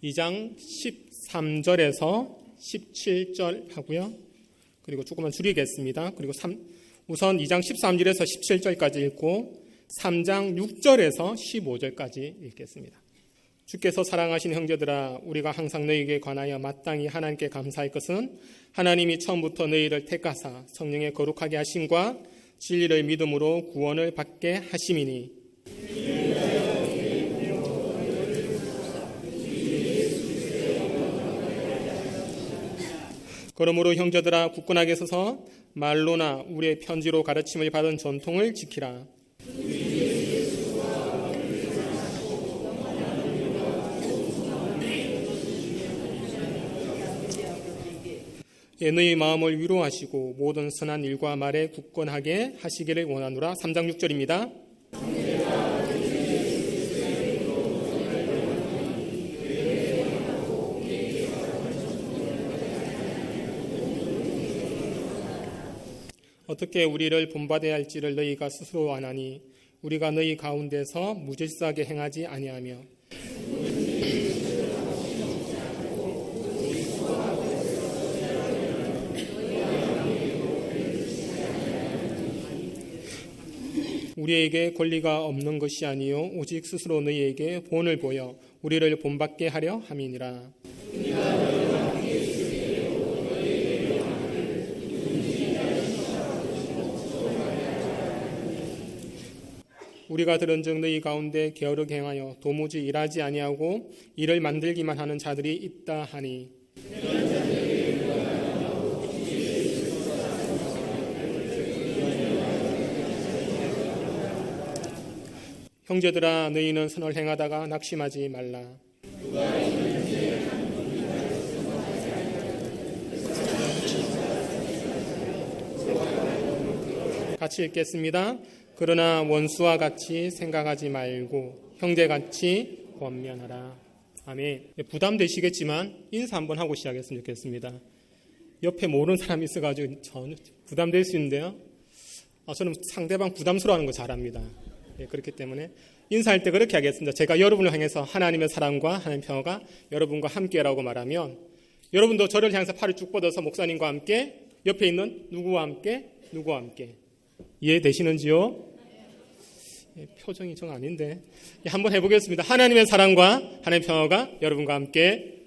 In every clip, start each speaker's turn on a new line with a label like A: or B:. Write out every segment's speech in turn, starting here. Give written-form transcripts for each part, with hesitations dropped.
A: 2장 13절에서 17절 하고요. 그리고 조금만 줄이겠습니다. 그리고 우선 2장 13절에서 17절까지 읽고 3장 6절에서 15절까지 읽겠습니다. 주께서 사랑하신 형제들아, 우리가 항상 너희에게 관하여 마땅히 하나님께 감사할 것은 하나님이 처음부터 너희를 택하사 성령의 거룩하게 하심과 진리를 믿음으로 구원을 받게 하심이니, 그러므로 형제들아, 굳건하게 서서 말로나 우리의 편지로 가르침을 받은 전통을 지키라. 너희 마음을 위로하시고 모든 선한 일과 말에 굳건하게 하시기를 원하노라. 3장 6절입니다. 어떻게 우리를 본받아야 할지를 너희가 스스로 아나니 우리가 너희 가운데서 무질서하게 행하지 아니하며 우리에게 권리가 없는 것이 아니요 오직 스스로 너희에게 본을 보여 우리를 본받게 하려 함이니라. 우리가 들은즉 너희 가운데 게으르게 행하여 도무지 일하지 아니하고 일을 만들기만 하는 자들이 있다 하니, 형제들아, 너희는 선을 행하다가 낙심하지 말라. 같이 읽겠습니다. 그러나 원수와 같이 생각하지 말고 형제같이 권면하라. 아멘. 부담되시겠지만 인사 한번 하고 시작했으면 좋겠습니다. 옆에 모르는 사람이 있어가지고 전혀 부담될 수 있는데요. 저는 상대방 부담스러워하는 거 잘합니다. 그렇기 때문에 인사할 때 그렇게 하겠습니다. 제가 여러분을 향해서 하나님의 사랑과 하나님의 평화가 여러분과 함께라고 말하면 여러분도 저를 향해서 팔을 쭉 뻗어서 목사님과 함께, 옆에 있는 누구와 함께, 누구와 함께. 이해되시는지요? 표정이 정 아닌데 한번 해보겠습니다. 하나님의 사랑과 하나님의 평화가 여러분과 함께,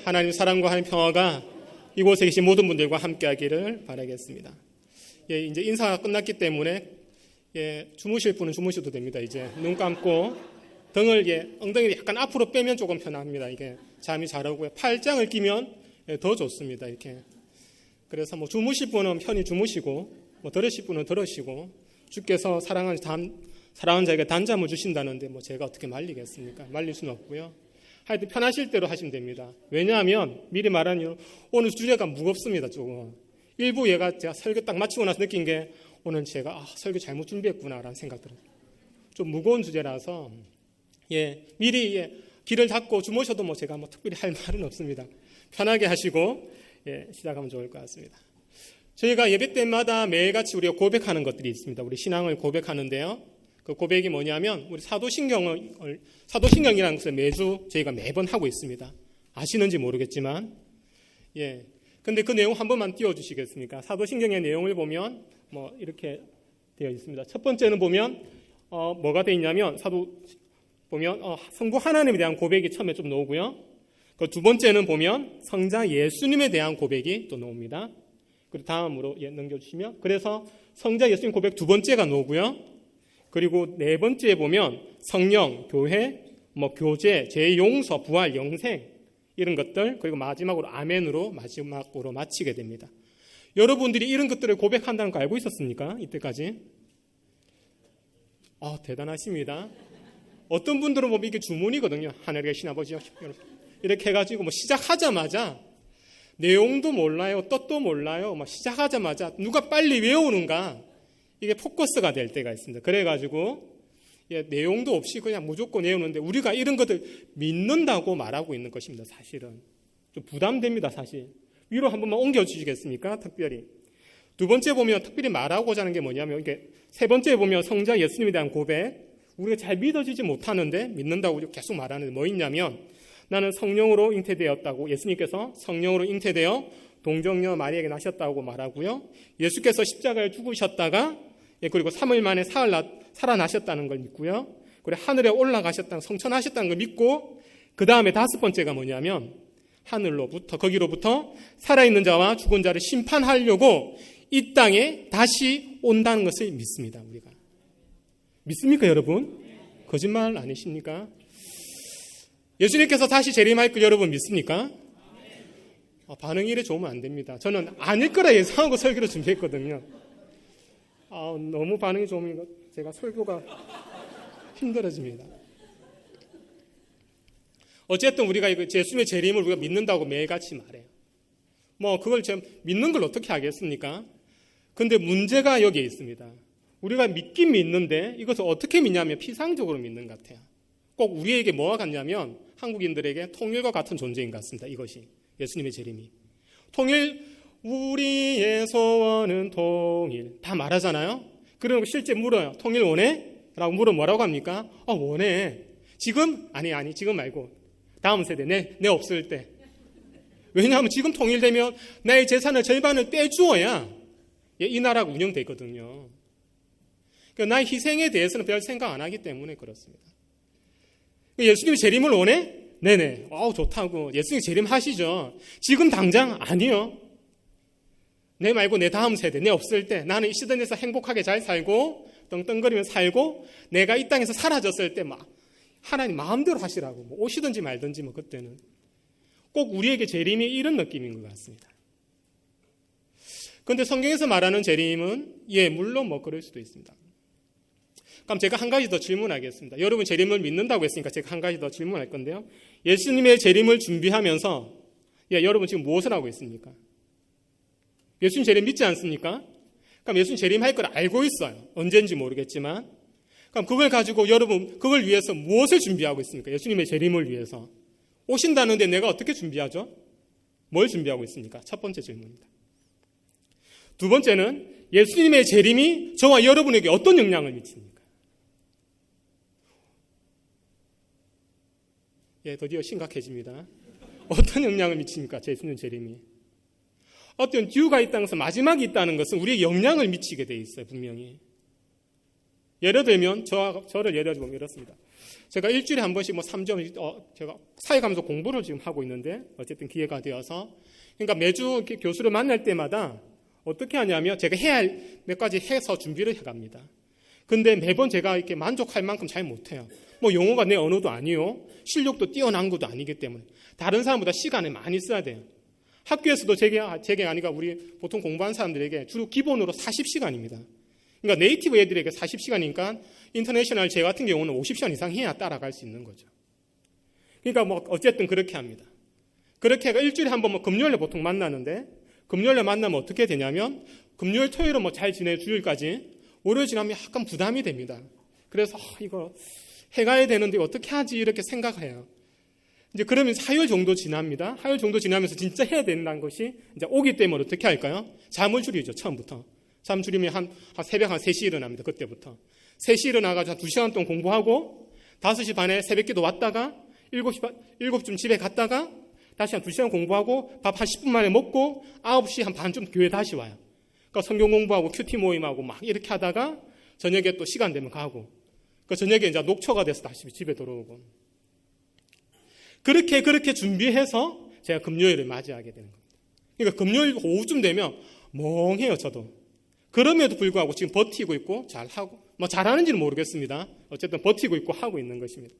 A: 하나님의 사랑과 하나님의 평화가 이곳에 계신 모든 분들과 함께하기를 바라겠습니다. 이제 인사가 끝났기 때문에 주무실 분은 주무셔도 됩니다. 이제 눈 감고 등을 엉덩이를 약간 앞으로 빼면 조금 편합니다. 이게 잠이 잘 오고요. 팔짱을 끼면 더 좋습니다. 이렇게. 그래서 주무실 분은 편히 주무시고, 들으실 분은 들으시고, 주께서 사랑하는 자에게 단잠을 주신다는데 제가 어떻게 말리겠습니까? 말릴 수는 없고요. 하여튼 편하실 대로 하시면 됩니다. 왜냐하면 미리 말하면 오늘 주제가 무겁습니다. 조금. 일부 제가 설교 딱 마치고 나서 느낀 게 오늘 제가 설교 잘못 준비했구나라는 생각 들어요. 좀 무거운 주제라서 미리 귀를 닫고 주무셔도 제가 특별히 할 말은 없습니다. 편하게 하시고 시작하면 좋을 것 같습니다. 저희가 예배 때마다 매일같이 우리가 고백하는 것들이 있습니다. 우리 신앙을 고백하는데요. 그 고백이 뭐냐면 우리 사도신경이라는 것을 매번 하고 있습니다. 아시는지 모르겠지만 근데 그 내용 한 번만 띄워주시겠습니까? 사도신경의 내용을 보면 이렇게 되어 있습니다. 첫 번째는 보면 뭐가 되어 있냐면 보면 성부 하나님에 대한 고백이 처음에 좀 나오고요. 그 두 번째는 보면 성자 예수님에 대한 고백이 또 나옵니다. 그리고 다음으로 넘겨주시면 그래서 성자 예수님 고백 두 번째가 나오고요. 그리고 네 번째에 보면 성령, 교회, 교제, 재용서, 부활, 영생 이런 것들, 그리고 마지막으로 아멘으로 마지막으로 마치게 됩니다. 여러분들이 이런 것들을 고백한다는 거 알고 있었습니까? 이때까지? 대단하십니다. 어떤 분들은 보면 이게 주문이거든요. 하늘에 계신 아버지여 이렇게 해가지고 시작하자마자 내용도 몰라요, 뜻도 몰라요. 시작하자마자 누가 빨리 외우는가 이게 포커스가 될 때가 있습니다. 그래가지고 내용도 없이 그냥 무조건 외우는데 우리가 이런 것들 믿는다고 말하고 있는 것입니다. 사실은 좀 부담됩니다. 사실 위로 한 번만 옮겨주시겠습니까? 특별히 두 번째 보면 특별히 말하고자 하는 게 뭐냐면 이게 세 번째 보면 성자 예수님에 대한 고백, 우리가 잘 믿어지지 못하는데 믿는다고 계속 말하는데 뭐 있냐면 나는 성령으로 잉태되었다고 예수님께서 성령으로 잉태되어 동정녀 마리아에게 나셨다고 말하고요. 예수께서 십자가에 죽으셨다가 그리고 3일 만에 살아나셨다는 걸 믿고요. 그리고 하늘에 올라가셨다는 성천하셨다는 걸 믿고 그 다음에 5번째가 뭐냐면 거기로부터 살아있는 자와 죽은 자를 심판하려고 이 땅에 다시 온다는 것을 믿습니다. 우리가 믿습니까 여러분? 거짓말 아니십니까? 예수님께서 다시 재림할 걸 여러분 믿습니까? 반응이 이래 좋으면 안 됩니다. 저는 아닐 거라 예상하고 설교를 준비했거든요. 너무 반응이 좋으면 제가 설교가 힘들어집니다. 어쨌든 우리가 예수님의 재림을 우리가 믿는다고 매일같이 말해요. 그걸 믿는 걸 어떻게 하겠습니까? 근데 문제가 여기에 있습니다. 우리가 믿긴 믿는데 이것을 어떻게 믿냐면 피상적으로 믿는 것 같아요. 꼭 우리에게 뭐가 같냐면 한국인들에게 통일과 같은 존재인 것 같습니다. 이것이 예수님의 재림이. 우리의 소원은 통일. 다 말하잖아요. 그리고 실제 물어요. 통일 원해? 라고 물으면 뭐라고 합니까? 원해. 지금? 아니 지금 말고 다음 세대 내 없을 때. 왜냐하면 지금 통일되면 나의 재산의 절반을 떼주어야 이 나라가 운영되거든요. 그러니까 나의 희생에 대해서는 별 생각 안 하기 때문에 그렇습니다. 예수님이 재림을 원해? 네네. 좋다고. 예수님 재림하시죠. 지금 당장? 아니요. 내 말고 내 다음 세대, 내 없을 때 나는 이 시대에서 행복하게 잘 살고 떵떵거리면서 살고 내가 이 땅에서 사라졌을 때 하나님 마음대로 하시라고 오시든지 말든지 그때는 꼭 우리에게 재림이 이런 느낌인 것 같습니다. 그런데 성경에서 말하는 재림은 물론 그럴 수도 있습니다. 그럼 제가 한 가지 더 질문하겠습니다. 여러분 재림을 믿는다고 했으니까 제가 한 가지 더 질문할 건데요. 예수님의 재림을 준비하면서 여러분 지금 무엇을 하고 있습니까? 예수님 재림 믿지 않습니까? 그럼 예수님 재림할 걸 알고 있어요. 언제인지 모르겠지만. 그럼 그걸 가지고 여러분 그걸 위해서 무엇을 준비하고 있습니까? 예수님의 재림을 위해서. 오신다는데 내가 어떻게 준비하죠? 뭘 준비하고 있습니까? 첫 번째 질문입니다. 두 번째는 예수님의 재림이 저와 여러분에게 어떤 영향을 미칩니까? 드디어 심각해집니다. 어떤 영향을 미칩니까? 예수님 재림이. 어떤 듀가 있다는 것은 마지막이 있다는 것은 우리에게 영향을 미치게 돼 있어요. 분명히. 예를 들면 저를 예를 들면 이렇습니다. 제가 일주일에 한 번씩 3점 제가 사회감사 공부를 지금 하고 있는데 어쨌든 기회가 되어서 그러니까 매주 이렇게 교수를 만날 때마다 어떻게 하냐면 제가 해야 할 몇 가지 해서 준비를 해갑니다. 근데 매번 제가 이렇게 만족할 만큼 잘 못해요. 영어가 내 언어도 아니요. 실력도 뛰어난 것도 아니기 때문에 다른 사람보다 시간을 많이 써야 돼요. 학교에서도 제게 아니라 우리 보통 공부하는 사람들에게 주로 기본으로 40시간입니다. 그러니까 네이티브 애들에게 40시간이니까 인터내셔널 제 같은 경우는 50시간 이상 해야 따라갈 수 있는 거죠. 그러니까 어쨌든 그렇게 합니다. 그렇게 해가 일주일에 한 번 금요일에 보통 만나는데 금요일에 만나면 어떻게 되냐면 금요일 토요일은 잘 지내 주일까지 월요일 지나면 약간 부담이 됩니다. 그래서 이거 해가야 되는데 어떻게 하지 이렇게 생각해요. 이제 그러면 화요일 정도 지납니다. 화요일 정도 지나면서 진짜 해야 된다는 것이 이제 오기 때문에 어떻게 할까요? 잠을 줄이죠. 처음부터. 잠 줄이면 한 새벽 3시 일어납니다. 그때부터. 3시 일어나가지고 한 2시간 동안 공부하고 5시 반에 새벽기도 왔다가 7시쯤 집에 갔다가 다시 한 2시간 공부하고 밥 한 10분 만에 먹고 9시 한 반쯤 교회 다시 와요. 그러니까 성경 공부하고 큐티 모임하고 이렇게 하다가 저녁에 또 시간 되면 가고 그 저녁에 이제 녹초가 돼서 다시 집에 돌아오고 그렇게 준비해서 제가 금요일을 맞이하게 되는 겁니다. 그러니까 금요일 오후쯤 되면 멍해요, 저도. 그럼에도 불구하고 지금 버티고 있고 잘하고 잘하는지는 모르겠습니다. 어쨌든 버티고 있고 하고 있는 것입니다.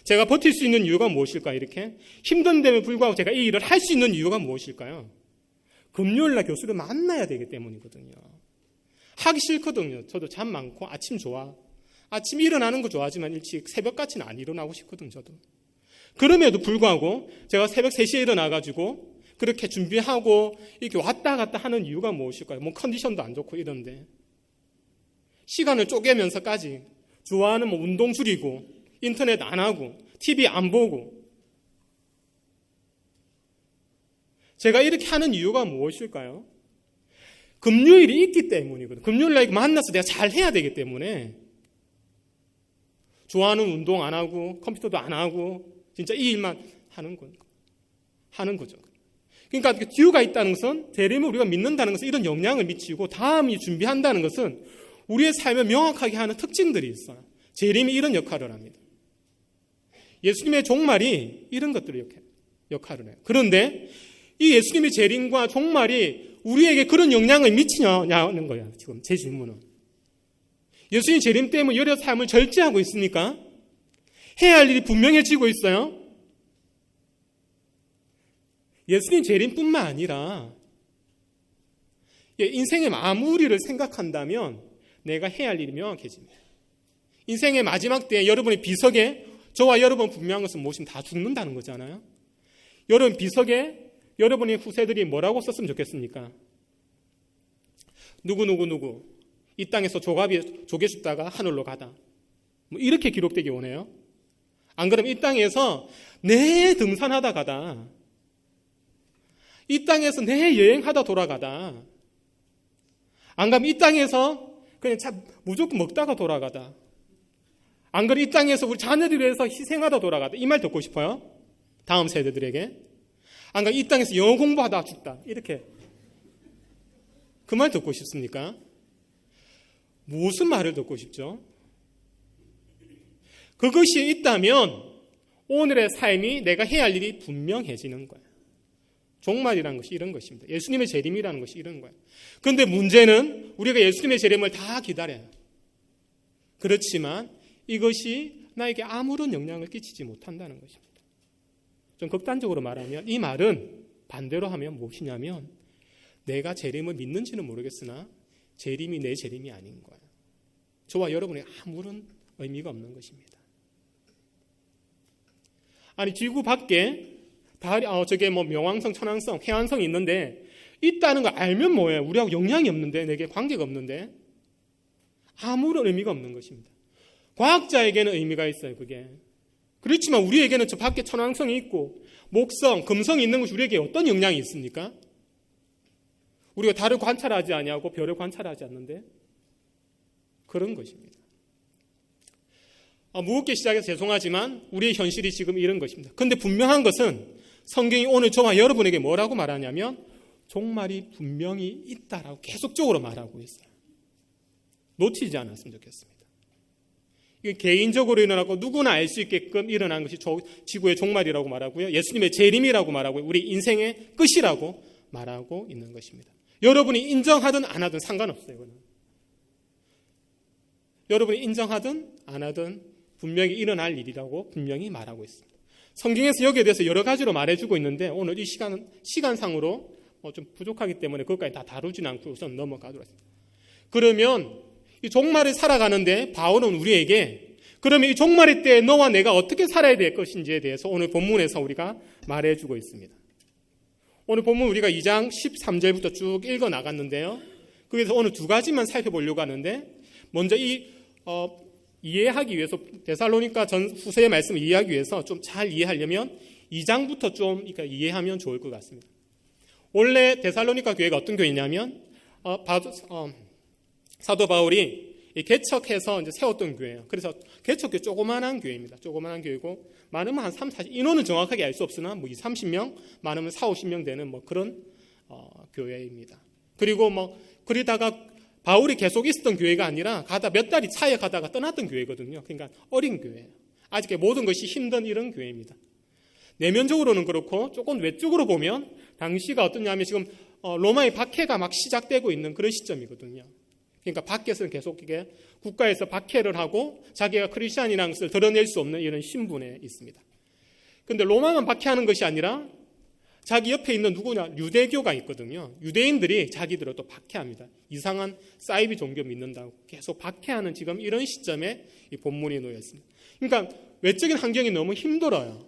A: 제가 버틸 수 있는 이유가 무엇일까요? 이렇게 힘든데도 불구하고 제가 이 일을 할 수 있는 이유가 무엇일까요? 금요일날 교수를 만나야 되기 때문이거든요. 하기 싫거든요. 저도 잠 많고 아침 좋아. 아침 일어나는 거 좋아하지만 일찍 새벽같이는 안 일어나고 싶거든요. 저도. 그럼에도 불구하고 제가 새벽 3시에 일어나가지고 그렇게 준비하고 이렇게 왔다 갔다 하는 이유가 무엇일까요? 컨디션도 안 좋고 이런데 시간을 쪼개면서까지 좋아하는 운동 줄이고 인터넷 안 하고 TV 안 보고 제가 이렇게 하는 이유가 무엇일까요? 금요일이 있기 때문이거든요. 금요일날 만나서 내가 잘 해야 되기 때문에 좋아하는 운동 안 하고 컴퓨터도 안 하고 진짜 이 일만 하는 거죠. 그러니까 기후가 있다는 것은 재림을 우리가 믿는다는 것은 이런 영향을 미치고 다음이 준비한다는 것은 우리의 삶을 명확하게 하는 특징들이 있어요. 재림이 이런 역할을 합니다. 예수님의 종말이 이런 것들을 역할을 해요. 그런데 이 예수님의 재림과 종말이 우리에게 그런 영향을 미치냐는 거예요. 지금 제 질문은. 예수님 재림 때문에 여러 삶을 절제하고 있습니까? 해야 할 일이 분명해지고 있어요. 예수님 재림뿐만 아니라 인생의 마무리를 생각한다면 내가 해야 할 일이 명확해집니다. 인생의 마지막 때에 여러분의 비석에 저와 여러분 분명한 것은 무엇이면 다 죽는다는 거잖아요. 여러분 비석에 여러분의 후세들이 뭐라고 썼으면 좋겠습니까? 누구 이 땅에서 조개 줍다가 하늘로 가다. 뭐 이렇게 기록되기 원해요. 안 그러면 이 땅에서 내 등산하다 가다. 이 땅에서 내 여행하다 돌아가다. 안 가면 이 땅에서 그냥 무조건 먹다가 돌아가다. 안 그러면 이 땅에서 우리 자녀들을 위해서 희생하다 돌아가다. 이 말 듣고 싶어요? 다음 세대들에게. 안 그러면 이 땅에서 영어 공부하다 죽다. 이렇게. 그 말 듣고 싶습니까? 무슨 말을 듣고 싶죠? 그것이 있다면 오늘의 삶이 내가 해야 할 일이 분명해지는 거예요. 종말이라는 것이 이런 것입니다. 예수님의 재림이라는 것이 이런 거예요. 그런데 문제는 우리가 예수님의 재림을 다 기다려요. 그렇지만 이것이 나에게 아무런 영향을 끼치지 못한다는 것입니다. 좀 극단적으로 말하면 이 말은 반대로 하면 무엇이냐면 내가 재림을 믿는지는 모르겠으나 재림이 내 재림이 아닌 거예요. 저와 여러분의 아무런 의미가 없는 것입니다. 아니 지구 밖에 저게 뭐 명왕성, 천왕성, 해안성이 있는데 있다는 걸 알면 뭐예요? 우리하고 영향이 없는데, 내게 관계가 없는데 아무런 의미가 없는 것입니다. 과학자에게는 의미가 있어요. 그게. 그렇지만 우리에게는 저 밖에 천왕성이 있고 목성, 금성이 있는 것이 우리에게 어떤 영향이 있습니까? 우리가 달을 관찰하지 아니하고 별을 관찰하지 않는데 그런 것입니다. 무겁게 시작해서 죄송하지만 우리의 현실이 지금 이런 것입니다. 그런데 분명한 것은 성경이 오늘 저와 여러분에게 뭐라고 말하냐면 종말이 분명히 있다라고 계속적으로 말하고 있어요. 놓치지 않았으면 좋겠습니다. 이게 개인적으로 일어나고 누구나 알 수 있게끔 일어난 것이 지구의 종말이라고 말하고요. 예수님의 재림이라고 말하고요. 우리 인생의 끝이라고 말하고 있는 것입니다. 여러분이 인정하든 안 하든 상관없어요. 이거는. 여러분이 인정하든 안 하든 분명히 일어날 일이라고 분명히 말하고 있습니다. 성경에서 여기에 대해서 여러 가지로 말해주고 있는데 오늘 이 시간상으로 좀 부족하기 때문에 그것까지 다 다루진 않고 우선 넘어가도록 하겠습니다. 그러면 이 종말을 살아가는데 바울은 우리에게 그러면 이 종말의 때에 너와 내가 어떻게 살아야 될 것인지에 대해서 오늘 본문에서 우리가 말해주고 있습니다. 오늘 본문 우리가 2장 13절부터 쭉 읽어 나갔는데요. 거기서 오늘 두 가지만 살펴보려고 하는데 먼저 이해하기 위해서 데살로니가 전 후서의 말씀을 이해하기 위해서 좀 잘 이해하려면 2장부터 좀 이해하면 좋을 것 같습니다. 원래 데살로니가 교회가 어떤 교회냐면 사도 바울이 개척해서 이제 세웠던 교회예요. 그래서 개척교 조그만한 교회입니다. 조그만한 교회고 많으면 한 3, 40 인원은 정확하게 알 수 없으나 뭐 20, 30명 많으면 4, 50명 되는 뭐 그런 교회입니다. 그리고 그러다가 바울이 계속 있었던 교회가 아니라 몇 달이 차에 가다가 떠났던 교회거든요. 그러니까 어린 교회예요. 아직 모든 것이 힘든 이런 교회입니다. 내면적으로는 그렇고 조금 외적으로 보면 당시가 어떠냐면 지금 로마의 박해가 막 시작되고 있는 그런 시점이거든요. 그러니까 밖에서는 계속 이게 국가에서 박해를 하고 자기가 크리스찬이라는 것을 드러낼 수 없는 이런 신분에 있습니다. 그런데 로마만 박해하는 것이 아니라 자기 옆에 있는 누구냐? 유대교가 있거든요. 유대인들이 자기들을 또 박해합니다. 이상한 사이비 종교 믿는다고 계속 박해하는 지금 이런 시점에 이 본문이 놓여 있습니다. 그러니까 외적인 환경이 너무 힘들어요.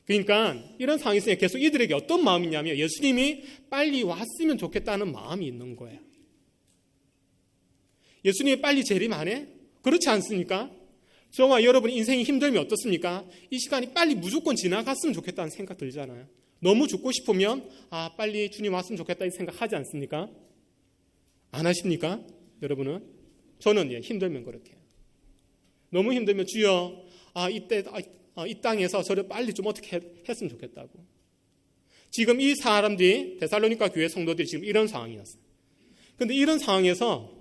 A: 그러니까 이런 상황이 있으니 계속 이들에게 어떤 마음이냐면 예수님이 빨리 왔으면 좋겠다는 마음이 있는 거예요. 예수님이 빨리 재림 안 해? 그렇지 않습니까? 저와 여러분 인생이 힘들면 어떻습니까? 이 시간이 빨리 무조건 지나갔으면 좋겠다는 생각 들잖아요. 너무 죽고 싶으면 빨리 주님 왔으면 좋겠다 이 생각하지 않습니까? 안 하십니까? 여러분은? 저는 힘들면 그렇게 해요. 너무 힘들면 주여 이 땅에서 저를 빨리 좀 어떻게 했으면 좋겠다고. 지금 이 사람들이 데살로니가 교회 성도들이 지금 이런 상황이었어요. 그런데 이런 상황에서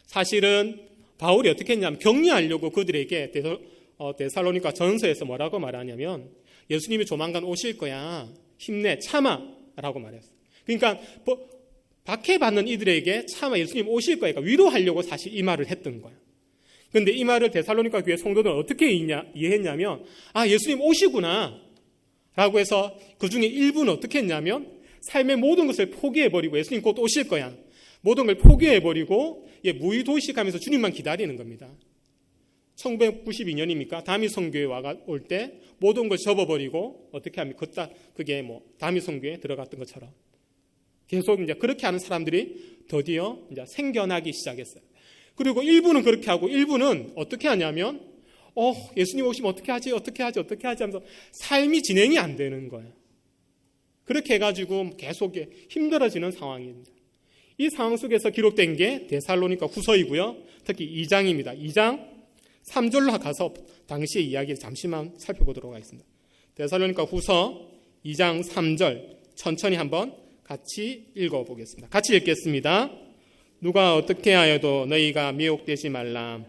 A: 사실은 바울이 어떻게 했냐면 격려하려고 그들에게 데살로니가 전서에서 뭐라고 말하냐면 예수님이 조만간 오실 거야. 힘내, 참아 라고 말했어요. 그러니까 박해받는 이들에게 참아, 예수님 오실 거니까 위로하려고 사실 이 말을 했던 거예요. 그런데 이 말을 데살로니가 교회 성도들은 어떻게 이해했냐면 예수님 오시구나 라고 해서 그 중에 일부는 어떻게 했냐면 삶의 모든 것을 포기해버리고 예수님 곧 오실 거야. 모든 걸 포기해버리고 무의도식하면서 주님만 기다리는 겁니다. 1992년입니까? 다미 성교회 올 때 모든 걸 접어버리고 어떻게 하면 그게 다미 성교회에 들어갔던 것처럼 계속 이제 그렇게 하는 사람들이 드디어 이제 생겨나기 시작했어요. 그리고 일부는 그렇게 하고 일부는 어떻게 하냐면 예수님 오시면 어떻게 하지 하면서 삶이 진행이 안 되는 거예요. 그렇게 해가지고 계속 힘들어지는 상황입니다. 이 상황 속에서 기록된 게 데살로니가 후서이고요. 특히 2장입니다. 2장 3절로 가서 당시의 이야기를 잠시만 살펴보도록 하겠습니다. 데살로니가 후서 2장 3절 천천히 한번 같이 읽어보겠습니다. 같이 읽겠습니다. 누가 어떻게 하여도 너희가 미혹되지 말라.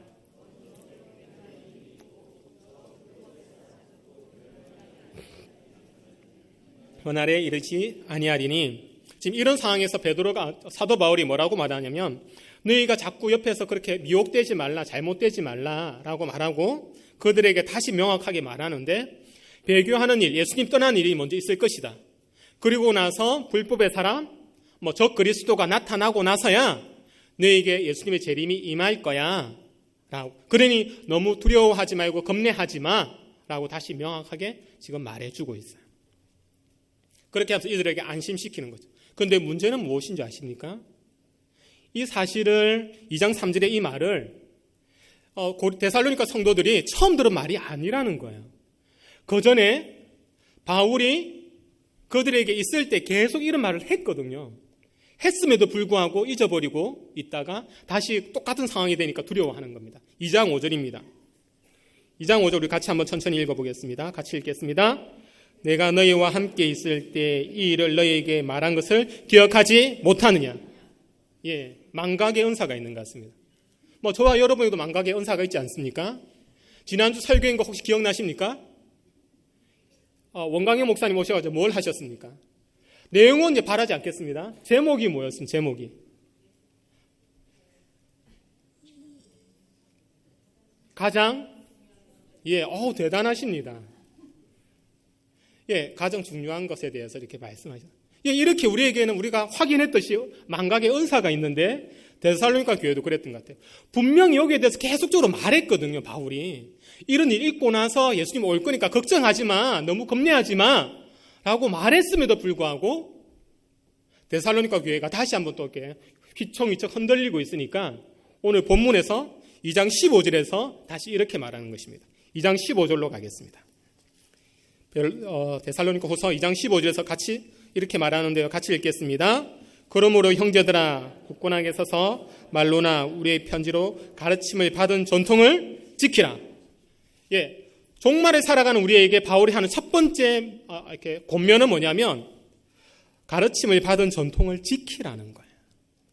A: 그날에 이르지 아니하리니. 지금 이런 상황에서 사도 바울이 뭐라고 말하냐면 너희가 자꾸 옆에서 그렇게 미혹되지 말라, 잘못되지 말라라고 말하고 그들에게 다시 명확하게 말하는데 배교하는 일, 예수님 떠난 일이 먼저 있을 것이다. 그리고 나서 불법의 사람, 적 그리스도가 나타나고 나서야 너희에게 예수님의 재림이 임할 거야. 라고. 그러니 너무 두려워하지 말고 겁내하지 마. 라고 다시 명확하게 지금 말해주고 있어요. 그렇게 하면서 이들에게 안심시키는 거죠. 그런데 문제는 무엇인지 아십니까? 이 사실을 2장 3절의 이 말을 데살로니가 성도들이 처음 들은 말이 아니라는 거예요. 그 전에 바울이 그들에게 있을 때 계속 이런 말을 했거든요. 했음에도 불구하고 잊어버리고 있다가 다시 똑같은 상황이 되니까 두려워하는 겁니다. 2장 5절입니다. 2장 5절 우리 같이 한번 천천히 읽어보겠습니다. 같이 읽겠습니다. 내가 너희와 함께 있을 때 이 일을 너희에게 말한 것을 기억하지 못하느냐. 망각의 은사가 있는 것 같습니다. 저와 여러분에도 망각의 은사가 있지 않습니까? 지난주 설교인 거 혹시 기억나십니까? 원광영 목사님 오셔가지고 뭘 하셨습니까? 내용은 이제 바라지 않겠습니다. 제목이 뭐였습니까? 제목이. 가장, 대단하십니다. 가장 중요한 것에 대해서 이렇게 말씀하셨어요. 이렇게 우리에게는 우리가 확인했듯이 망각의 은사가 있는데 데살로니가 교회도 그랬던 것 같아요. 분명히 여기에 대해서 계속적으로 말했거든요. 바울이. 이런 일 있고 나서 예수님 올 거니까 걱정하지 마. 너무 겁내하지 마. 라고 말했음에도 불구하고 데살로니가 교회가 다시 한번 또 이렇게 휘청휘청 흔들리고 있으니까 오늘 본문에서 2장 15절에서 다시 이렇게 말하는 것입니다. 2장 15절로 가겠습니다. 데살로니가 후서 2장 15절에서 같이 이렇게 말하는데요. 같이 읽겠습니다. 그러므로 형제들아 굳건하게 서서 말로나 우리의 편지로 가르침을 받은 전통을 지키라. 종말에 살아가는 우리에게 바울이 하는 첫 번째 이렇게 권면은 뭐냐면 가르침을 받은 전통을 지키라는 거예요.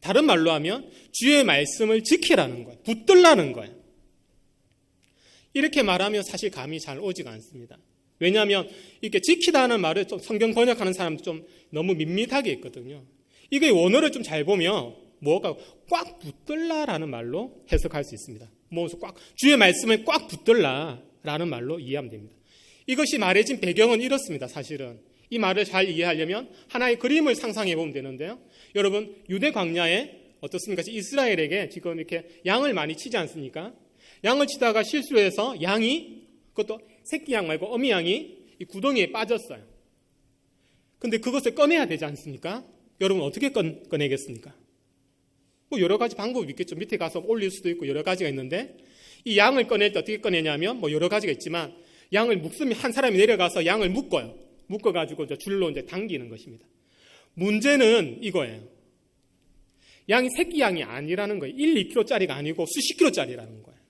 A: 다른 말로 하면 주의 말씀을 지키라는 거예요. 붙들라는 거예요. 이렇게 말하면 사실 감이 잘 오지가 않습니다. 왜냐하면 이렇게 지키다는 말을 좀 성경 번역하는 사람도 좀 너무 밋밋하게 있거든요. 이게 원어를 좀 잘 보면 뭐가 꽉 붙들라라는 말로 해석할 수 있습니다. 주의 말씀을 꽉 붙들라라는 말로 이해하면 됩니다. 이것이 말해진 배경은 이렇습니다. 사실은 이 말을 잘 이해하려면 하나의 그림을 상상해 보면 되는데요. 여러분 유대 광야에 어떻습니까? 이스라엘에게 지금 이렇게 양을 많이 치지 않습니까? 양을 치다가 실수해서 양이 그것도 새끼 양 말고 어미 양이 이 구덩이에 빠졌어요. 근데 그것을 꺼내야 되지 않습니까? 여러분 어떻게 꺼내겠습니까? 여러 가지 방법이 있겠죠. 밑에 가서 올릴 수도 있고 여러 가지가 있는데 이 양을 꺼낼 때 어떻게 꺼내냐면 여러 가지가 있지만 양을 묶으면 한 사람이 내려가서 양을 묶어요. 묶어가지고 줄로 이제 당기는 것입니다. 문제는 이거예요. 양이 새끼 양이 아니라는 거예요. 1, 2kg짜리가 아니고 수십 kg짜리라는 거예요.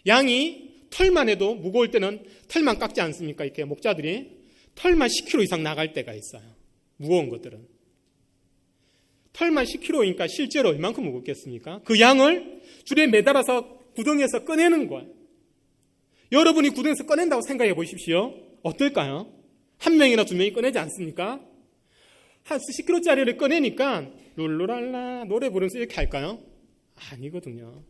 A: 양이 털만 해도 무거울 때는 털만 깎지 않습니까? 이렇게 목자들이 털만 10kg 이상 나갈 때가 있어요. 무거운 것들은. 털만 10kg니까 실제로 얼만큼 무겁겠습니까? 그 양을 줄에 매달아서 구덩이에서 꺼내는 거예요. 여러분이 구덩이에서 꺼낸다고 생각해 보십시오. 어떨까요? 한 명이나 두 명이 꺼내지 않습니까? 한 수십 킬로짜리를 꺼내니까 룰루랄라 노래 부르면서 이렇게 할까요? 아니거든요.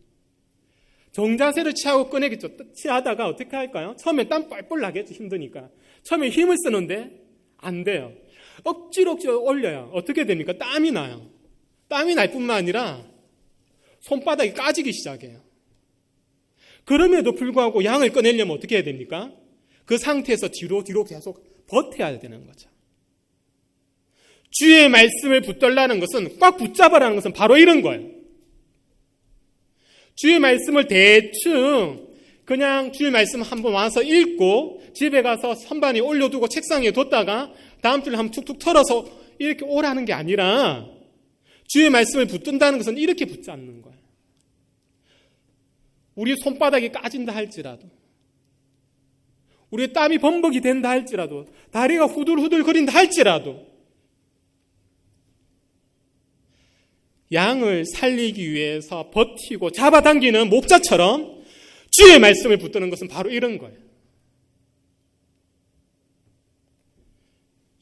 A: 정자세를 취하고 꺼내겠죠. 취하다가 어떻게 할까요? 처음에 땀 뻘뻘 나겠죠. 힘드니까. 처음에 힘을 쓰는데 안 돼요. 억지로 올려요. 어떻게 됩니까? 땀이 나요. 땀이 날 뿐만 아니라 손바닥이 까지기 시작해요. 그럼에도 불구하고 양을 꺼내려면 어떻게 해야 됩니까? 그 상태에서 뒤로 계속 버텨야 되는 거죠. 주의 말씀을 붙들라는 것은, 꽉 붙잡아라는 것은 바로 이런 거예요. 주의 말씀을 대충 그냥 주의 말씀 한번 와서 읽고 집에 가서 선반에 올려두고 책상에 뒀다가 다음 주에 한번 툭툭 털어서 이렇게 오라는 게 아니라, 주의 말씀을 붙든다는 것은 이렇게 붙잡는 거예요. 우리 손바닥이 까진다 할지라도, 우리의 땀이 범벅이 된다 할지라도, 다리가 후들후들 거린다 할지라도, 양을 살리기 위해서 버티고 잡아당기는 목자처럼 주의 말씀을 붙드는 것은 바로 이런 거예요.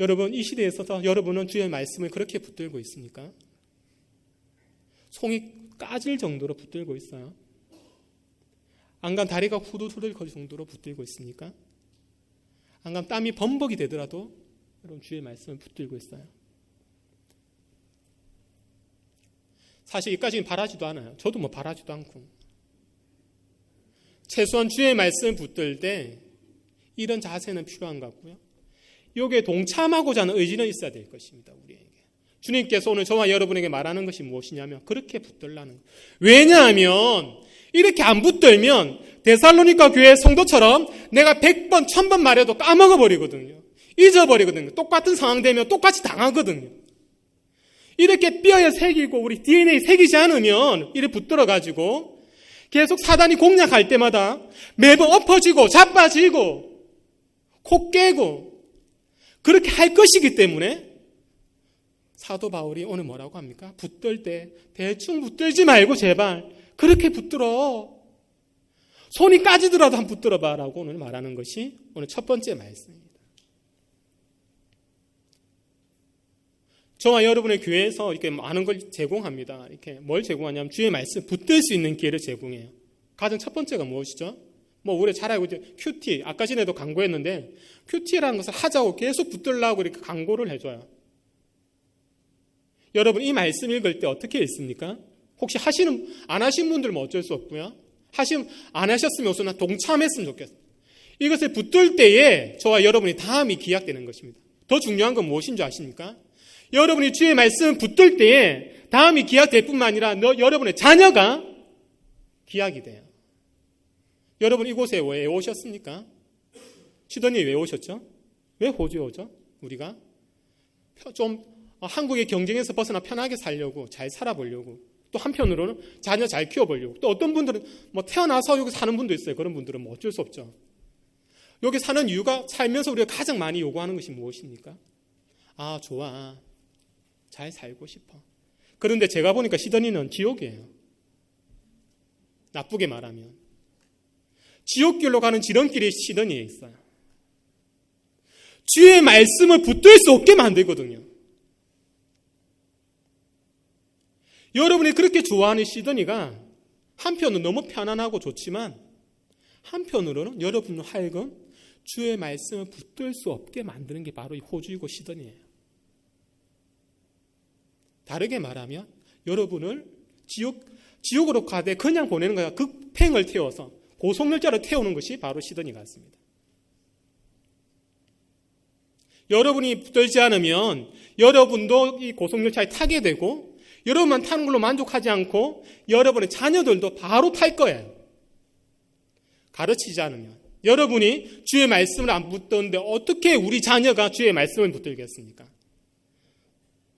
A: 여러분, 이 시대에 있어서 여러분은 주의 말씀을 그렇게 붙들고 있습니까? 송이 까질 정도로 붙들고 있어요? 안간 다리가 후들후들 거릴 정도로 붙들고 있습니까? 안간 땀이 범벅이 되더라도 여러분 주의 말씀을 붙들고 있어요? 사실 이까지는 바라지도 않아요. 저도 뭐 바라지도 않고. 최소한 주의 말씀을 붙들 때 이런 자세는 필요한 것 같고요. 여기에 동참하고자 하는 의지는 있어야 될 것입니다. 우리에게. 주님께서 오늘 저와 여러분에게 말하는 것이 무엇이냐면 그렇게 붙들라는 거예요. 왜냐하면 이렇게 안 붙들면 데살로니가 교회 성도처럼 내가 100번, 1000번 말해도 까먹어버리거든요. 잊어버리거든요. 똑같은 상황 되면 똑같이 당하거든요. 이렇게 뼈에 새기고 우리 DNA에 새기지 않으면 이렇게 붙들어가지고 계속 사단이 공략할 때마다 매번 엎어지고 자빠지고 코 깨고 그렇게 할 것이기 때문에 사도 바울이 오늘 뭐라고 합니까? 붙들 때 대충 붙들지 말고 제발 그렇게 붙들어. 손이 까지더라도 한번 붙들어봐 라고 오늘 말하는 것이 오늘 첫 번째 말씀입니다. 저와 여러분의 교회에서 이렇게 많은 걸 제공합니다. 이렇게 뭘 제공하냐면 주의 말씀 붙들 수 있는 기회를 제공해요. 가장 첫 번째가 무엇이죠? 뭐 우리 잘 알고 있죠. 큐티. 아까 전에도 광고했는데 큐티라는 것을 하자고 계속 붙들라고 이렇게 광고를 해줘요. 여러분 이 말씀 읽을 때 어떻게 읽습니까? 혹시 안 하신 분들은 어쩔 수 없고요. 안 하셨으면 우선 동참했으면 좋겠어요. 이것을 붙들 때에 저와 여러분이 다음이 기약되는 것입니다. 더 중요한 건 무엇인 줄 아십니까? 여러분이 주의 말씀을 붙들 때에 다음이 기약될 뿐만 아니라 여러분의 자녀가 기약이 돼요. 여러분 이곳에 왜 오셨습니까? 시드니 왜 오셨죠? 왜 호주에 오죠? 우리가 좀 한국의 경쟁에서 벗어나 편하게 살려고, 잘 살아보려고, 또 한편으로는 자녀 잘 키워보려고. 또 어떤 분들은 뭐 태어나서 여기 사는 분도 있어요. 그런 분들은 뭐 어쩔 수 없죠. 여기 사는 이유가 살면서 우리가 가장 많이 요구하는 것이 무엇입니까? 아, 좋아. 잘 살고 싶어. 그런데 제가 보니까 시드니는 지옥이에요. 나쁘게 말하면. 지옥길로 가는 지름길이 시드니에 있어요. 주의 말씀을 붙들 수 없게 만들거든요. 여러분이 그렇게 좋아하는 시드니가 한편으로는 너무 편안하고 좋지만 한편으로는 여러분을 하여금 주의 말씀을 붙들 수 없게 만드는 게 바로 이 호주이고 시드니예요. 다르게 말하면 여러분을 지옥으로 가되 그냥 보내는 거야. 급행을 태워서 고속열차를 태우는 것이 바로 시드니 같습니다. 여러분이 붙들지 않으면 여러분도 이 고속열차에 타게 되고 여러분만 타는 걸로 만족하지 않고 여러분의 자녀들도 바로 탈 거예요. 가르치지 않으면. 여러분이 주의 말씀을 안 붙드는데 어떻게 우리 자녀가 주의 말씀을 붙들겠습니까?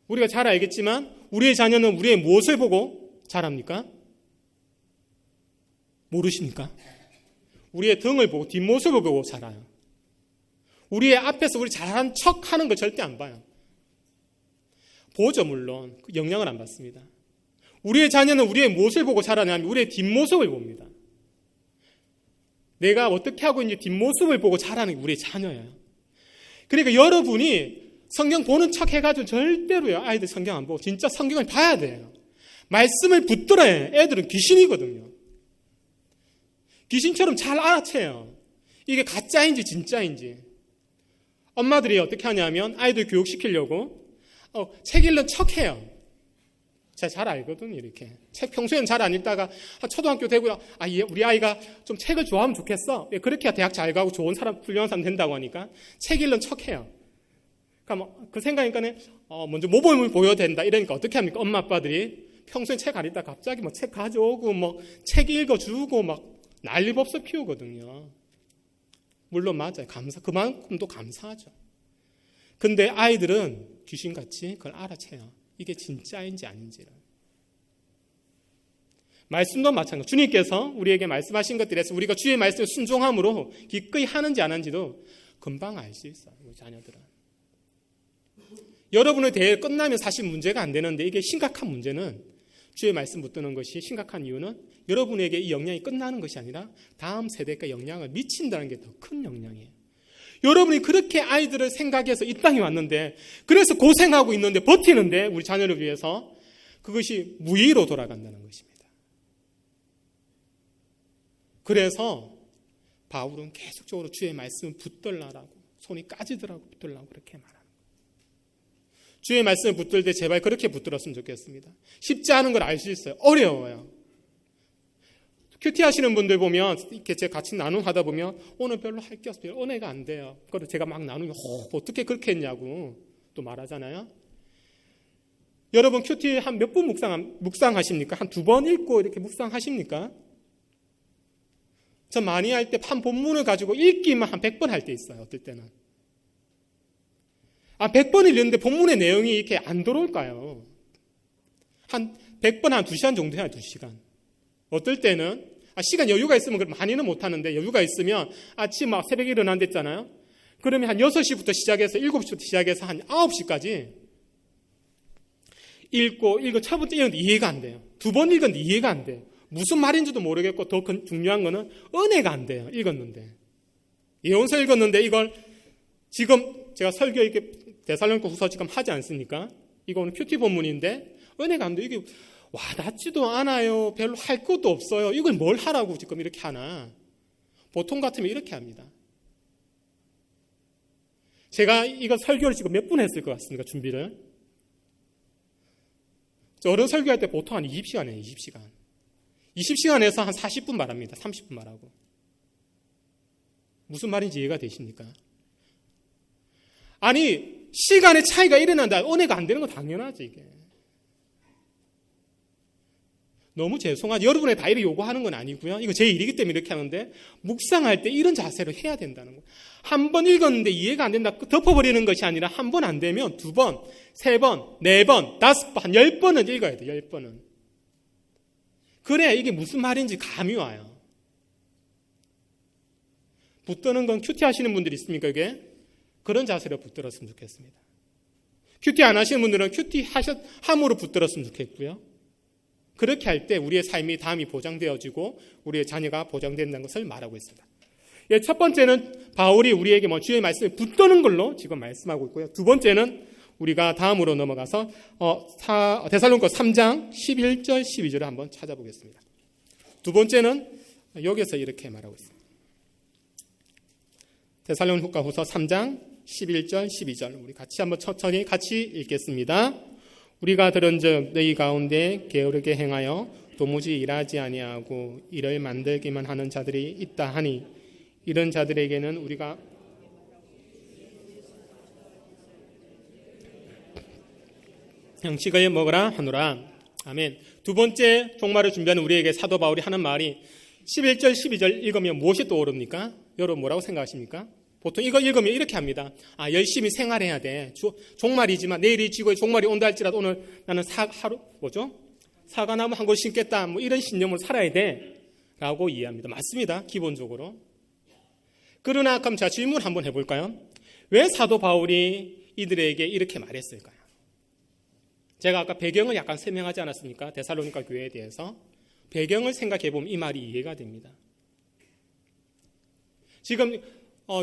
A: 우리가 잘 알겠지만 우리의 자녀는 우리의 무엇을 보고 자랍니까? 모르십니까? 우리의 등을 보고 뒷모습을 보고 살아요. 우리의 앞에서 우리 잘하는 척 하는 걸 절대 안 봐요. 보죠, 물론. 영향을 안 받습니다. 우리의 자녀는 우리의 무엇을 보고 자라냐면 우리의 뒷모습을 봅니다. 내가 어떻게 하고 있는지 뒷모습을 보고 자라는 게 우리의 자녀예요. 그러니까 여러분이 성경 보는 척 해가지고 절대로요, 아이들 성경 안 보고 진짜 성경을 봐야 돼요. 말씀을 붙들어야 해요. 애들은 귀신이거든요. 귀신처럼 잘 알아채요. 이게 가짜인지 진짜인지. 엄마들이 어떻게 하냐면 아이들 교육시키려고 책 읽는 척해요. 제가 잘 알거든요. 이렇게 책 평소에는 잘 안 읽다가 초등학교 되고요, 우리 아이가 좀 책을 좋아하면 좋겠어. 그렇게 해야 대학 잘 가고 좋은 사람, 훌륭한 사람 된다고 하니까 책 읽는 척해요. 그러니까 그 생각이니까 먼저 모범을 보여야 된다. 이러니까 어떻게 합니까? 엄마 아빠들이 평소에 책 안 읽다가 갑자기 책 가져오고 책 읽어주고 난리법석 피우거든요. 물론 맞아요. 그만큼도 감사하죠. 근데 아이들은 귀신같이 그걸 알아채요. 이게 진짜인지 아닌지를. 말씀도 마찬가지로 주님께서 우리에게 말씀하신 것들에서 우리가 주의 말씀을 순종함으로 기꺼이 하는지 안 하는지도 금방 알 수 있어요. 우리 자녀들은. 여러분의 대회 끝나면 사실 문제가 안 되는데 이게 심각한 문제는 주의 말씀 붙드는 것이 심각한 이유는 여러분에게 이 영향이 끝나는 것이 아니라 다음 세대가 영향을 미친다는 게 더 큰 영향이에요. 여러분이 그렇게 아이들을 생각해서 이 땅에 왔는데 그래서 고생하고 있는데 버티는데 우리 자녀를 위해서 그것이 무의로 돌아간다는 것입니다. 그래서 바울은 계속적으로 주의 말씀을 붙들라라고 손이 까지더라고 붙들라고 그렇게 말합니다. 주의 말씀을 붙들 때 제발 그렇게 붙들었으면 좋겠습니다. 쉽지 않은 걸 알 수 있어요. 어려워요. 큐티 하시는 분들 보면 이렇게 제가 같이 나눔하다 보면 오늘 별로 할 게 없어요. 은혜가 안 돼요. 그걸 제가 막 나누면 어떻게 그렇게 했냐고 또 말하잖아요. 여러분 큐티 한 몇 분 묵상하십니까? 한 2번 읽고 이렇게 묵상하십니까? 저 많이 할 때 한 본문을 가지고 읽기만 한 100번 할 때 있어요. 어떨 때는. 100번을 읽는데 본문의 내용이 이렇게 안 들어올까요? 한 100번 한 2시간 정도 해요. 2시간. 어떨 때는 시간 여유가 있으면 많이는 못하는데 여유가 있으면 아침 새벽에 일어난댔잖아요. 그러면 한 6시부터 시작해서 7시부터 시작해서 한 9시까지 읽고 첫 번째 읽었는데 이해가 안 돼요. 2번 읽었는데 이해가 안 돼요. 무슨 말인지도 모르겠고 더 중요한 거는 은혜가 안 돼요. 읽었는데. 예언서 읽었는데 이걸 지금 제가 설교 이렇게 데살로니가 후서 지금 하지 않습니까? 이거는 큐티 본문인데 은혜가 안 돼요. 이게 와닿지도 않아요. 별로 할 것도 없어요. 이걸 뭘 하라고 지금 이렇게 하나. 보통 같으면 이렇게 합니다. 제가 이거 설교를 지금 몇 분 했을 것 같습니까? 준비를. 어른 설교할 때 보통 한 20시간이에요. 20시간. 20시간에서 한 40분 말합니다. 30분 말하고. 무슨 말인지 이해가 되십니까? 아니 시간의 차이가 일어난다. 은혜가 안 되는 건 당연하지 이게. 너무 죄송하죠. 여러분의 다이를 요구하는 건 아니고요. 이거 제 일이기 때문에 이렇게 하는데 묵상할 때 이런 자세로 해야 된다는 거예요. 한 번 읽었는데 이해가 안 된다. 덮어버리는 것이 아니라 한 번 안 되면 2번, 3번, 4번, 5번, 한 10번은 읽어야 돼요. 10번은. 그래야 이게 무슨 말인지 감이 와요. 붙드는 건 큐티 하시는 분들이 있습니까? 이게? 그런 자세로 붙들었으면 좋겠습니다. 큐티 안 하시는 분들은 큐티 함으로 붙들었으면 좋겠고요. 그렇게 할 때 우리의 삶이 다음이 보장되어지고 우리의 자녀가 보장된다는 것을 말하고 있습니다. 첫 번째는 바울이 우리에게 주의 말씀을 붙드는 걸로 지금 말씀하고 있고요. 두 번째는 우리가 다음으로 넘어가서 데살로니가 3장 11절 12절을 한번 찾아보겠습니다. 두 번째는 여기서 이렇게 말하고 있습니다. 데살로니가 후서 3장 11절 12절 우리 같이 한번 천천히 같이 읽겠습니다. 우리가 들은즉 너희 가운데 게으르게 행하여 도무지 일하지 아니하고 일을 만들기만 하는 자들이 있다 하니 이런 자들에게는 우리가 양식을 먹으라 하노라. 아멘. 두 번째 종말을 준비하는 우리에게 사도 바울이 하는 말이 11절 12절 읽으면 무엇이 떠오릅니까? 여러분 뭐라고 생각하십니까? 보통 이거 읽으면 이렇게 합니다. 열심히 생활해야 돼. 종말이지만 내일이 지고 종말이 온다 할지라도 오늘 나는 사과나무 한 그루 심겠다. 이런 신념으로 살아야 돼. 라고 이해합니다. 맞습니다. 기본적으로. 그러나 그럼 제가 질문 한번 해볼까요? 왜 사도 바울이 이들에게 이렇게 말했을까요? 제가 아까 배경을 약간 설명하지 않았습니까? 데살로니가 교회에 대해서. 배경을 생각해보면 이 말이 이해가 됩니다. 지금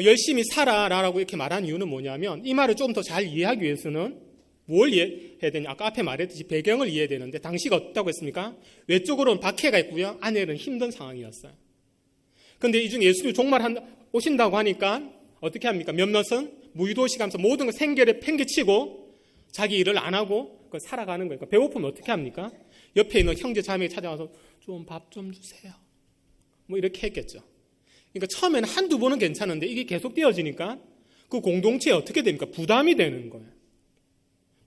A: 열심히 살아라라고 이렇게 말한 이유는 뭐냐면 이 말을 좀 더 잘 이해하기 위해서는 뭘 이해해야 되냐? 아까 앞에 말했듯이 배경을 이해해야 되는데 당시가 어떻다고 했습니까? 외쪽으로는 박해가 있고요. 안에는 힘든 상황이었어요. 그런데 이 중에 예수님이 종말 오신다고 하니까 어떻게 합니까? 몇몇은 무의도시하면서 모든 걸 생계를 팽개치고 자기 일을 안 하고 살아가는 거예요. 배고프면 어떻게 합니까? 옆에 있는 형제 자매가 찾아와서 좀 밥 좀 주세요. 뭐 이렇게 했겠죠. 그러니까 처음에는 한두 번은 괜찮은데 이게 계속 되어지니까 그 공동체에 어떻게 됩니까? 부담이 되는 거예요.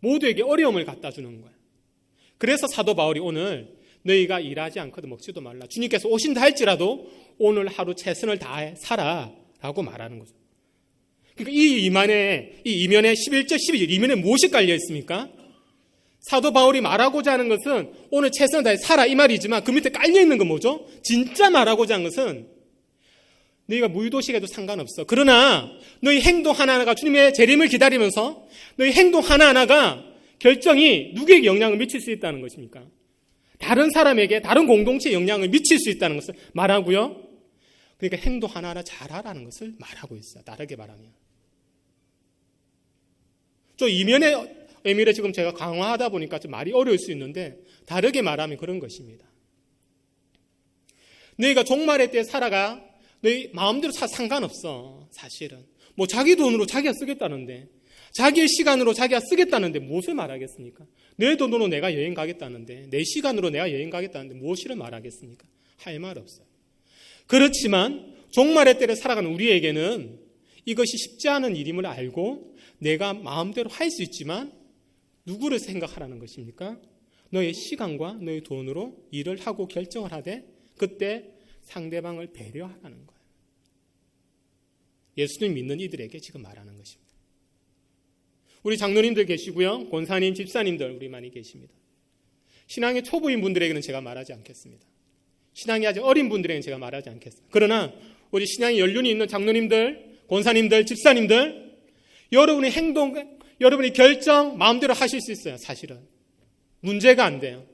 A: 모두에게 어려움을 갖다 주는 거예요. 그래서 사도 바울이 오늘 너희가 일하지 않거든 먹지도 말라. 주님께서 오신다 할지라도 오늘 하루 최선을 다해 살아라고 말하는 거죠. 그러니까 이 이면에 11절, 12절 이면에 무엇이 깔려 있습니까? 사도 바울이 말하고자 하는 것은 오늘 최선을 다해 살아 이 말이지만 그 밑에 깔려 있는 건 뭐죠? 진짜 말하고자 하는 것은 너희가 무의도식에도 상관없어. 그러나 너희 행동 하나하나가 주님의 재림을 기다리면서 너희 행동 하나하나가 결정이 누구에게 영향을 미칠 수 있다는 것입니까? 다른 사람에게, 다른 공동체에 영향을 미칠 수 있다는 것을 말하고요. 그러니까 행동 하나하나 잘하라는 것을 말하고 있어요. 다르게 말하면. 좀 이면의 의미를 지금 제가 강화하다 보니까 좀 말이 어려울 수 있는데 다르게 말하면 그런 것입니다. 너희가 종말의 때에 살아가 너희 마음대로 상관없어. 사실은 뭐 자기 돈으로 자기가 쓰겠다는데 자기의 시간으로 자기가 쓰겠다는데 무엇을 말하겠습니까? 내 돈으로 내가 여행 가겠다는데 내 시간으로 내가 여행 가겠다는데 무엇을 말하겠습니까? 할 말 없어요. 그렇지만 종말의 때를 살아가는 우리에게는 이것이 쉽지 않은 일임을 알고 내가 마음대로 할 수 있지만 누구를 생각하라는 것입니까? 너의 시간과 너의 돈으로 일을 하고 결정을 하되 그때 상대방을 배려하라는 거예요. 예수님 믿는 이들에게 지금 말하는 것입니다. 우리 장로님들 계시고요. 권사님, 집사님들 우리 많이 계십니다. 신앙의 초보인 분들에게는 제가 말하지 않겠습니다. 신앙이 아직 어린 분들에게는 제가 말하지 않겠습니다. 그러나 우리 신앙의 연륜이 있는 장로님들, 권사님들, 집사님들 여러분의 행동, 여러분의 결정 마음대로 하실 수 있어요. 사실은. 문제가 안 돼요.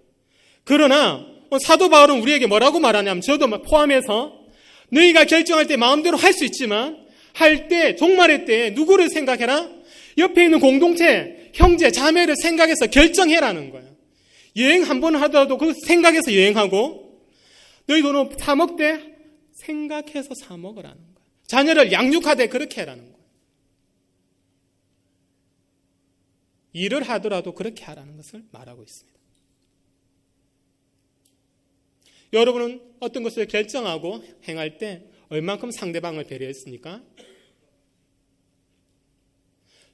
A: 그러나 사도 바울은 우리에게 뭐라고 말하냐면 저도 포함해서 너희가 결정할 때 마음대로 할 수 있지만 할 때 종말의 때 누구를 생각해라? 옆에 있는 공동체, 형제, 자매를 생각해서 결정해라는 거예요. 여행 한 번 하더라도 그 생각해서 여행하고 너희 돈을 사 먹되 생각해서 사 먹으라는 거예요. 자녀를 양육하되 그렇게 해라는 거예요. 일을 하더라도 그렇게 하라는 것을 말하고 있습니다. 여러분은 어떤 것을 결정하고 행할 때 얼만큼 상대방을 배려했습니까?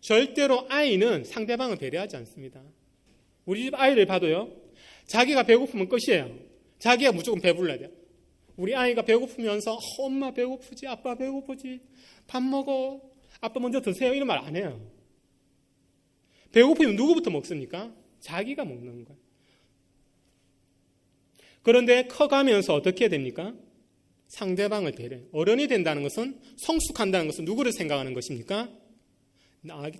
A: 절대로 아이는 상대방을 배려하지 않습니다. 우리 집 아이를 봐도요. 자기가 배고프면 끝이에요. 자기가 무조건 배불러야 돼요. 우리 아이가 배고프면서 엄마 배고프지, 아빠 배고프지, 밥 먹어, 아빠 먼저 드세요 이런 말 안 해요. 배고프면 누구부터 먹습니까? 자기가 먹는 거예요. 그런데 커가면서 어떻게 됩니까? 상대방을 배려해요. 어른이 된다는 것은 성숙한다는 것은 누구를 생각하는 것입니까?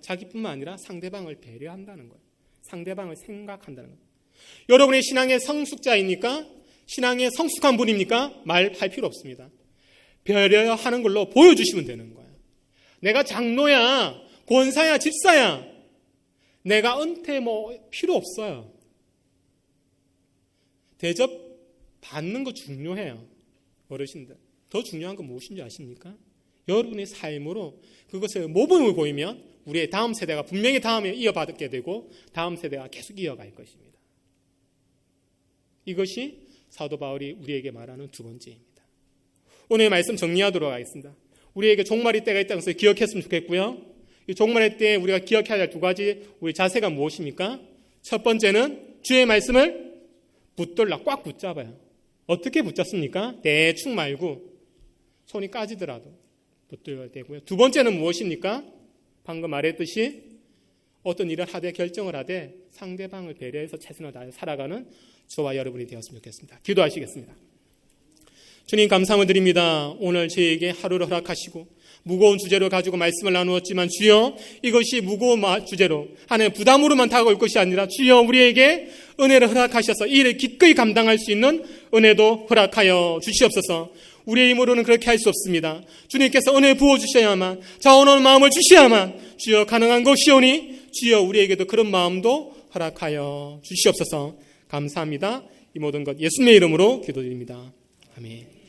A: 자기뿐만 아니라 상대방을 배려한다는 거예요. 상대방을 생각한다는 거예요. 여러분의 신앙의 성숙자입니까? 신앙의 성숙한 분입니까? 말할 필요 없습니다. 배려하는 걸로 보여주시면 되는 거예요. 내가 장로야, 권사야, 집사야. 내가 은퇴 필요 없어요. 대접 받는 거 중요해요. 어르신들. 더 중요한 건 무엇인지 아십니까? 여러분의 삶으로 그것을 모범을 보이면 우리의 다음 세대가 분명히 다음에 이어받게 되고 다음 세대가 계속 이어갈 것입니다. 이것이 사도 바울이 우리에게 말하는 두 번째입니다. 오늘의 말씀 정리하도록 하겠습니다. 우리에게 종말의 때가 있다는 것을 기억했으면 좋겠고요. 이 종말의 때에 우리가 기억해야 할 두 가지 우리 자세가 무엇입니까? 첫 번째는 주의 말씀을 붙들라 꽉 붙잡아요. 어떻게 붙잡습니까? 대충 말고 손이 까지더라도 붙들어야 되고요. 두 번째는 무엇입니까? 방금 말했듯이 어떤 일을 하되 결정을 하되 상대방을 배려해서 최선을 다해 살아가는 저와 여러분이 되었으면 좋겠습니다. 기도하시겠습니다. 주님 감사함을 드립니다. 오늘 저희에게 하루를 허락하시고 무거운 주제로 가지고 말씀을 나누었지만 주여 이것이 무거운 주제로 하나님의 부담으로만 다가올 것이 아니라 주여 우리에게 은혜를 허락하셔서 이 일을 기꺼이 감당할 수 있는 은혜도 허락하여 주시옵소서. 우리의 힘으로는 그렇게 할 수 없습니다. 주님께서 은혜 부어주셔야만 자원하는 마음을 주셔야만 주여 가능한 것이오니 주여 우리에게도 그런 마음도 허락하여 주시옵소서. 감사합니다. 이 모든 것 예수님의 이름으로 기도드립니다. 아멘.